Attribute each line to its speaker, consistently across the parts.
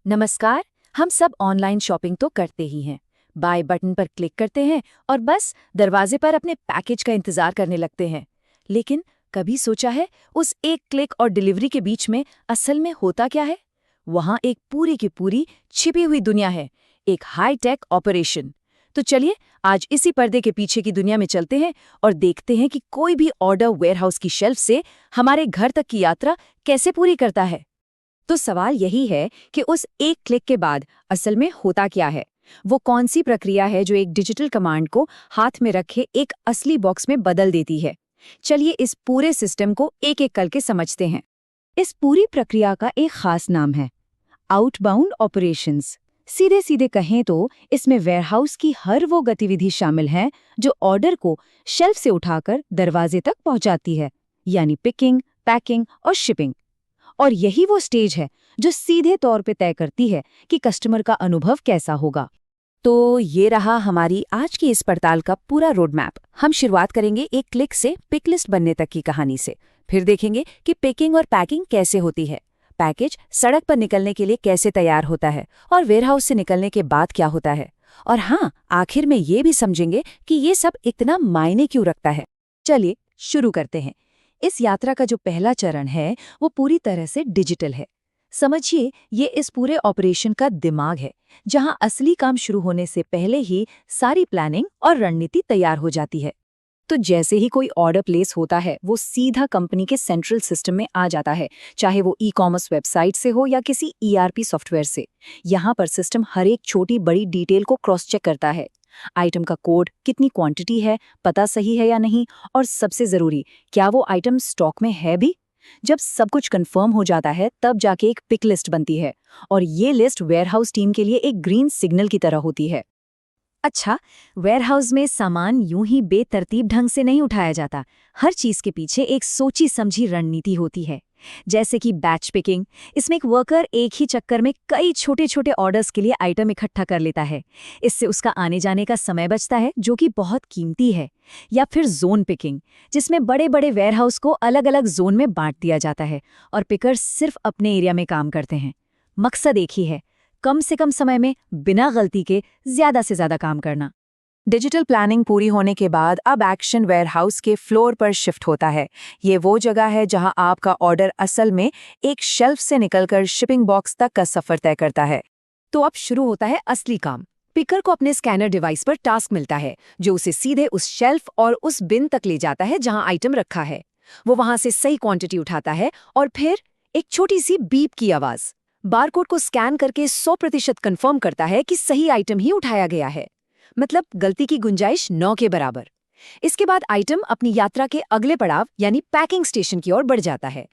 Speaker 1: नमस्कार। हम सब ऑनलाइन शॉपिंग तो करते ही हैं। बाय बटन पर क्लिक करते हैं और बस दरवाजे पर अपने पैकेज का इंतजार करने लगते हैं। लेकिन कभी सोचा है उस एक क्लिक और डिलीवरी के बीच में असल में होता क्या है? वहाँ एक पूरी की पूरी छिपी हुई दुनिया है, एक हाई टेक ऑपरेशन। तो चलिए आज इसी पर्दे के पीछे की दुनिया में चलते हैं और देखते हैं कि कोई भी ऑर्डर वेयरहाउस की शेल्फ से हमारे घर तक की यात्रा कैसे पूरी करता है। तो सवाल यही है कि उस एक क्लिक के बाद असल में होता क्या है? वो कौन सी प्रक्रिया है जो एक डिजिटल कमांड को हाथ में रखे एक असली बॉक्स में बदल देती है? चलिए इस पूरे सिस्टम को एक एक करके समझते हैं। इस पूरी प्रक्रिया का एक खास नाम है आउटबाउंड ऑपरेशंस। सीधे सीधे कहें तो इसमें वेयरहाउस की हर वो गतिविधि शामिल है जो ऑर्डर को शेल्फ से उठाकर दरवाजे तक पहुंचाती है, यानी पिकिंग, पैकिंग और शिपिंग। और यही वो स्टेज है जो सीधे तौर पे तय करती है कि कस्टमर का अनुभव कैसा होगा। तो ये रहा हमारी आज की इस पड़ताल का पूरा रोड मैप। हम शुरुआत करेंगे एक क्लिक से पिक लिस्ट बनने तक की कहानी से। फिर देखेंगे कि पिकिंग और पैकिंग कैसे होती है, पैकेज सड़क पर निकलने के लिए कैसे तैयार होता है और वेयरहाउस से निकलने के बाद क्या होता है। और हाँ, आखिर में ये भी समझेंगे कि ये सब इतना मायने क्यों रखता है। चलिए शुरू करते हैं। इस यात्रा का जो पहला चरण है वो पूरी तरह से डिजिटल है। समझिए ये इस पूरे ऑपरेशन का दिमाग है, जहां असली काम शुरू होने से पहले ही सारी प्लानिंग और रणनीति तैयार हो जाती है। तो जैसे ही कोई ऑर्डर प्लेस होता है वो सीधा कंपनी के सेंट्रल सिस्टम में आ जाता है, चाहे वो ई कॉमर्स वेबसाइट से हो या किसी ईआरपी सॉफ्टवेयर से। यहाँ पर सिस्टम हर एक छोटी बड़ी डिटेल को क्रॉस चेक करता है। आइटम का कोड, कितनी क्वांटिटी है, पता सही है या नहीं, और सबसे जरूरी, क्या वो आइटम स्टॉक में है भी। जब सब कुछ कंफर्म हो जाता है तब जाके एक पिक लिस्ट बनती है, और ये लिस्ट वेयरहाउस टीम के लिए एक ग्रीन सिग्नल की तरह होती है। अच्छा, वेयरहाउस में सामान यूं ही बेतरतीब ढंग से नहीं उठाया जाता। हर चीज के पीछे एक सोची समझी रणनीति होती है। जैसे कि बैच पिकिंग, इसमें एक वर्कर एक ही चक्कर में कई छोटे छोटे ऑर्डर्स के लिए आइटम इकट्ठा कर लेता है। इससे उसका आने जाने का समय बचता है, जो कि बहुत कीमती है। या फिर जोन पिकिंग, जिसमें बड़े बड़े वेयरहाउस को अलग अलग जोन में बांट दिया जाता है और पिकर्स सिर्फ अपने एरिया में काम करते हैं। मकसद एक ही है, कम से कम समय में बिना गलती के ज्यादा से ज्यादा काम करना। डिजिटल प्लानिंग पूरी होने के बाद अब एक्शन वेयरहाउस के फ्लोर पर शिफ्ट होता है। ये वो जगह है जहां आपका ऑर्डर असल में एक शेल्फ से निकलकर शिपिंग बॉक्स तक का सफर तय करता है। तो अब शुरू होता है असली काम। पिकर को अपने स्कैनर डिवाइस पर टास्क मिलता है, जो उसे सीधे उस शेल्फ और उस बिन तक ले जाता है जहां आइटम रखा है। वो वहां से सही क्वांटिटी उठाता है और फिर एक छोटी सी बीप की आवाज बारकोड को स्कैन करके 100% कंफर्म करता है कि सही आइटम ही उठाया गया है। मतलब गलती की गुंजाइश 9 के बराबर। इसके बाद आइटम अपनी यात्रा के अगले पड़ाव यानी पैकिंग स्टेशन की ओर बढ़ जाता है।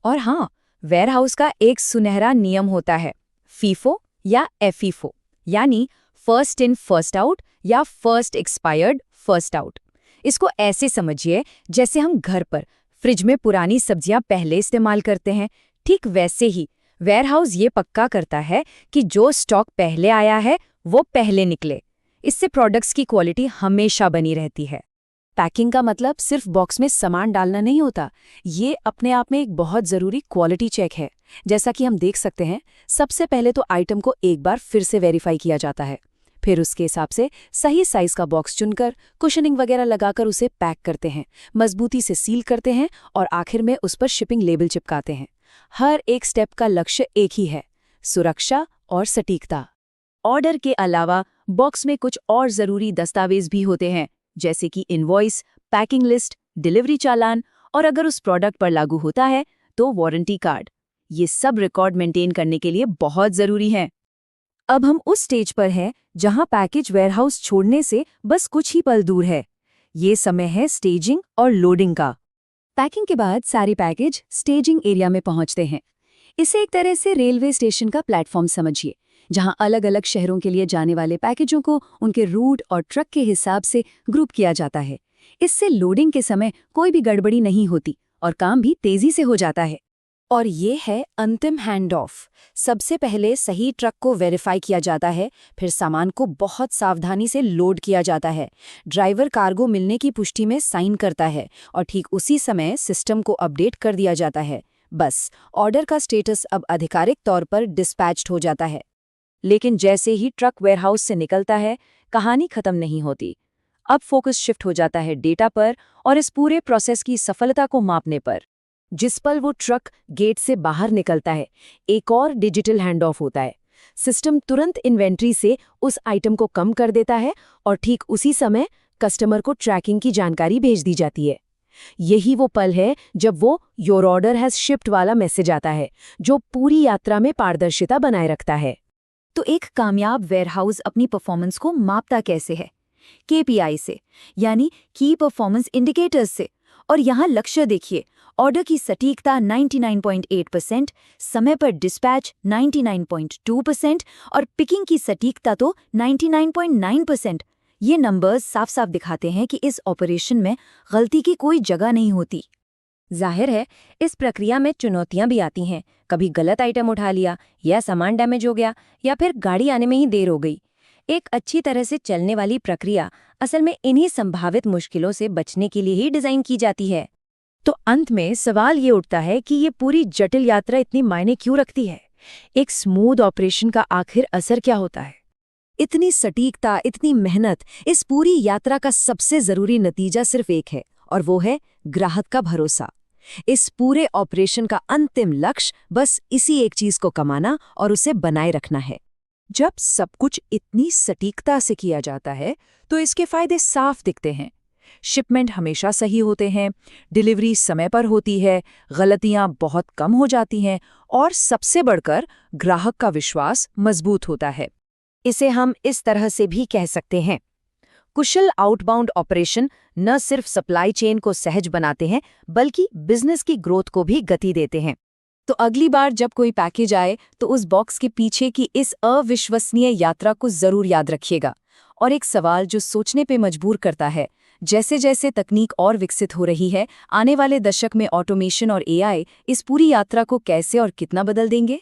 Speaker 1: और हाँ, वेयरहाउस का एक सुनहरा नियम होता है, फीफो या एफीफो, यानी फर्स्ट इन फर्स्ट आउट या फर्स्ट एक्सपायर्ड फर्स्ट आउट। इसको ऐसे समझिए जैसे हम घर पर फ्रिज में पुरानी सब्जियां पहले इस्तेमाल करते हैं, ठीक वैसे ही वेयरहाउस ये पक्का करता है कि जो स्टॉक पहले आया है वो पहले निकले। इससे प्रोडक्ट्स की क्वालिटी हमेशा बनी रहती है। पैकिंग का मतलब सिर्फ बॉक्स में सामान डालना नहीं होता, ये अपने आप में एक बहुत ज़रूरी क्वालिटी चेक है। जैसा कि हम देख सकते हैं, सबसे पहले तो आइटम को एक बार फिर से वेरीफाई किया जाता है। फिर उसके हिसाब से सही साइज का बॉक्स चुनकर कुशनिंग वगैरह लगाकर उसे पैक करते हैं, मजबूती से सील करते हैं और आखिर में उस पर शिपिंग लेबल चिपकाते हैं। हर एक स्टेप का लक्ष्य एक ही है, सुरक्षा और सटीकता। ऑर्डर के अलावा बॉक्स में कुछ और जरूरी दस्तावेज भी होते हैं, जैसे कि इनवॉइस, पैकिंग लिस्ट, डिलीवरी चालान और अगर उस प्रोडक्ट पर लागू होता है तो वारंटी कार्ड। ये सब रिकॉर्ड मेंटेन करने के लिए बहुत जरूरी है। अब हम उस स्टेज पर हैं जहां पैकेज वेयरहाउस छोड़ने से बस कुछ ही पल दूर है। ये समय है स्टेजिंग और लोडिंग का। पैकिंग के बाद सारे पैकेज स्टेजिंग एरिया में पहुंचते हैं। इसे एक तरह से रेलवे स्टेशन का प्लेटफॉर्म समझिए, जहां अलग अलग शहरों के लिए जाने वाले पैकेजों को उनके रूट और ट्रक के हिसाब से ग्रुप किया जाता है। इससे लोडिंग के समय कोई भी गड़बड़ी नहीं होती और काम भी तेजी से हो जाता है। और ये है अंतिम हैंड ऑफ। सबसे पहले सही ट्रक को वेरीफाई किया जाता है, फिर सामान को बहुत सावधानी से लोड किया जाता है। ड्राइवर कार्गो मिलने की पुष्टि में साइन करता है और ठीक उसी समय सिस्टम को अपडेट कर दिया जाता है। बस ऑर्डर का स्टेटस अब आधिकारिक तौर पर डिस्पैच्ड हो जाता है। लेकिन जैसे ही ट्रक वेयरहाउस से निकलता है, कहानी खत्म नहीं होती। अब फोकस शिफ्ट हो जाता है डेटा पर और इस पूरे प्रोसेस की सफलता को मापने पर। जिस पल वो ट्रक गेट से बाहर निकलता है, एक और डिजिटल हैंड ऑफ होता है। सिस्टम तुरंत इन्वेंट्री से उस आइटम को कम कर देता है और ठीक उसी समय कस्टमर को ट्रैकिंग की जानकारी भेज दी जाती है। यही वो पल है जब वो योर ऑर्डर हैज शिप्ड वाला मैसेज आता है, जो पूरी यात्रा में पारदर्शिता बनाए रखता है। तो एक कामयाब वेयरहाउस अपनी परफॉर्मेंस को मापता कैसे है? केपीआई से, यानी की परफॉर्मेंस इंडिकेटर्स से। और यहाँ लक्ष्य देखिए, ऑर्डर की सटीकता 99.8%, समय पर डिस्पैच 99.2% और पिकिंग की सटीकता तो 99.9%। ये नंबर्स साफ साफ दिखाते हैं कि इस ऑपरेशन में गलती की कोई जगह नहीं होती। जाहिर है, इस प्रक्रिया में चुनौतियां भी आती हैं। कभी गलत आइटम उठा लिया, या सामान डैमेज हो गया, या फिर गाड़ी आने में ही देर हो गई। एक अच्छी तरह से चलने वाली प्रक्रिया असल में इन्हीं संभावित मुश्किलों से बचने के लिए ही डिजाइन की जाती है। तो अंत में सवाल ये उठता है कि ये पूरी जटिल यात्रा इतनी मायने क्यों रखती है? एक स्मूथ ऑपरेशन का आखिर असर क्या होता है? इतनी सटीकता, इतनी मेहनत, इस पूरी यात्रा का सबसे जरूरी नतीजा सिर्फ एक है, और वो है ग्राहक का भरोसा। इस पूरे ऑपरेशन का अंतिम लक्ष्य बस इसी एक चीज को कमाना और उसे बनाए रखना है। जब सब कुछ इतनी सटीकता से किया जाता है, तो इसके फायदे साफ दिखते हैं। शिपमेंट हमेशा सही होते हैं, डिलीवरी समय पर होती है, गलतियां बहुत कम हो जाती हैं, और सबसे बढ़कर ग्राहक का विश्वास मजबूत होता है। इसे हम इस तरह से भी कह सकते हैं, कुशल आउटबाउंड ऑपरेशन न सिर्फ सप्लाई चेन को सहज बनाते हैं, बल्कि बिजनेस की ग्रोथ को भी गति देते हैं। तो अगली बार जब कोई पैकेज आए, तो उस बॉक्स के पीछे की इस अविश्वसनीय यात्रा को जरूर याद रखिएगा। और एक सवाल जो सोचने पे मजबूर करता है, जैसे जैसे तकनीक और विकसित हो रही है, आने वाले दशक में ऑटोमेशन और एआई इस पूरी यात्रा को कैसे और कितना बदल देंगे?